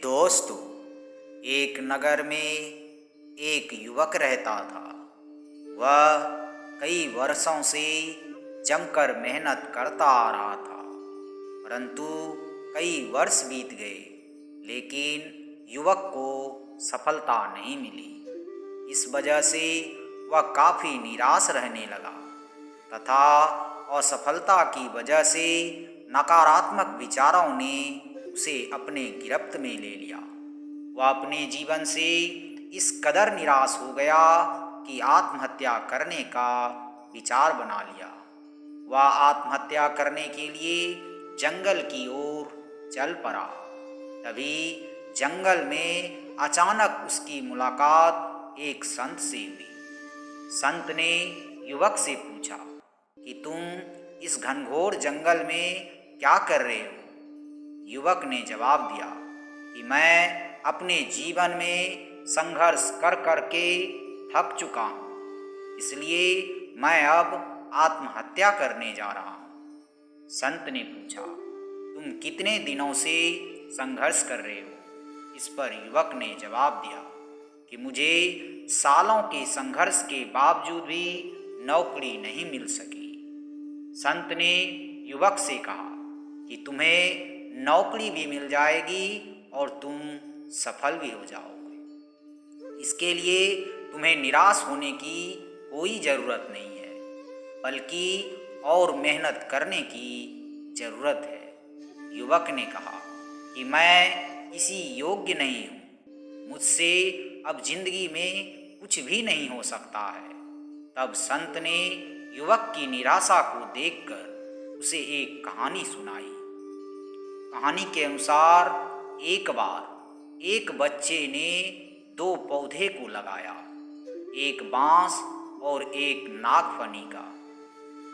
दोस्तों, एक नगर में एक युवक रहता था। वह कई वर्षों से जमकर मेहनत करता आ रहा था, परंतु कई वर्ष बीत गए, लेकिन युवक को सफलता नहीं मिली। इस वजह से वह काफ़ी निराश रहने लगा तथा असफलता की वजह से नकारात्मक विचारों ने उसे अपने गिरफ्त में ले लिया। वह अपने जीवन से इस कदर निराश हो गया कि आत्महत्या करने का विचार बना लिया। वह आत्महत्या करने के लिए जंगल की ओर चल पड़ा। तभी जंगल में अचानक उसकी मुलाकात एक संत से हुई। संत ने युवक से पूछा कि तुम इस घनघोर जंगल में क्या कर रहे हो? युवक ने जवाब दिया कि मैं अपने जीवन में संघर्ष कर कर के थक चुका हूँ, इसलिए मैं अब आत्महत्या करने जा रहा हूँ। संत ने पूछा, तुम कितने दिनों से संघर्ष कर रहे हो? इस पर युवक ने जवाब दिया कि मुझे सालों के संघर्ष के बावजूद भी नौकरी नहीं मिल सकी। संत ने युवक से कहा कि तुम्हें नौकरी भी मिल जाएगी और तुम सफल भी हो जाओगे। इसके लिए तुम्हें निराश होने की कोई ज़रूरत नहीं है, बल्कि और मेहनत करने की ज़रूरत है। युवक ने कहा कि मैं किसी योग्य नहीं हूँ, मुझसे अब जिंदगी में कुछ भी नहीं हो सकता है। तब संत ने युवक की निराशा को देखकर उसे एक कहानी सुनाई। कहानी के अनुसार एक बार एक बच्चे ने दो पौधे को लगाया, एक बांस और एक नागफनी का।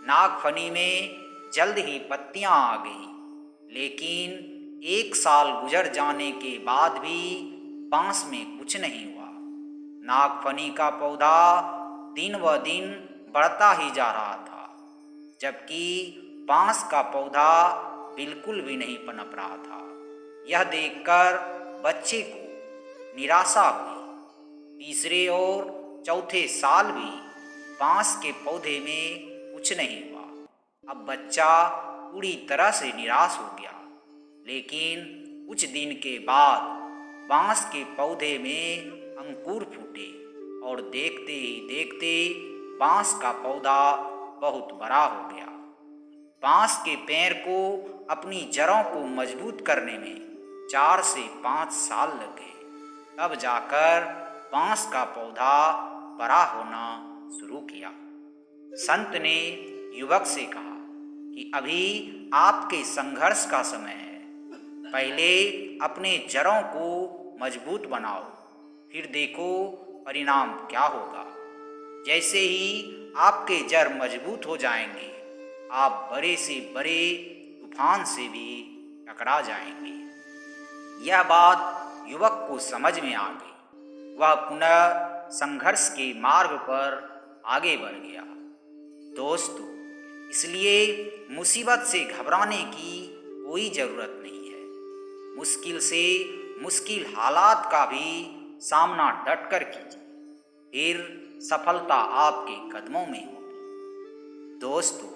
नागफनी में जल्द ही पत्तियां आ गई, लेकिन एक साल गुजर जाने के बाद भी बांस में कुछ नहीं हुआ। नागफनी का पौधा दिन व दिन बढ़ता ही जा रहा था, जबकि बांस का पौधा बिल्कुल भी नहीं पनप रहा था। यह देखकर बच्चे को निराशा हुई। तीसरे और चौथे साल भी बांस के पौधे में कुछ नहीं हुआ। अब बच्चा पूरी तरह से निराश हो गया, लेकिन कुछ दिन के बाद बांस के पौधे में अंकुर फूटे और देखते ही देखते बांस का पौधा बहुत बड़ा हो गया। बांस के पेड़ को अपनी जड़ों को मजबूत करने में 4 से 5 साल लग गए। तब जाकर बांस का पौधा बड़ा होना शुरू किया। संत ने युवक से कहा कि अभी आपके संघर्ष का समय है। पहले अपने जड़ों को मजबूत बनाओ, फिर देखो परिणाम क्या होगा। जैसे ही आपके जड़ मजबूत हो जाएंगे, आप बड़े से बड़े तूफान से भी टकरा जाएंगे। यह बात युवक को समझ में आ गई। वह पुनः संघर्ष के मार्ग पर आगे बढ़ गया। दोस्तों, इसलिए मुसीबत से घबराने की कोई ज़रूरत नहीं है। मुश्किल से मुश्किल हालात का भी सामना डटकर कीजिए, फिर सफलता आपके कदमों में होगी। दोस्तों,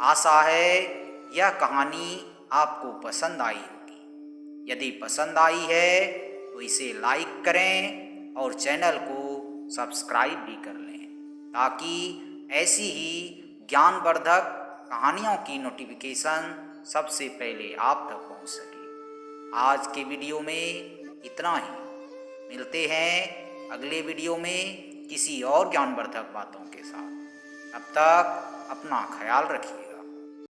आशा है यह कहानी आपको पसंद आई होगी। यदि पसंद आई है तो इसे लाइक करें और चैनल को सब्सक्राइब भी कर लें, ताकि ऐसी ही ज्ञानवर्धक कहानियों की नोटिफिकेशन सबसे पहले आप तक पहुंच सके। आज के वीडियो में इतना ही। मिलते हैं अगले वीडियो में किसी और ज्ञानवर्धक बातों के साथ। तब तक अपना ख्याल रखिए।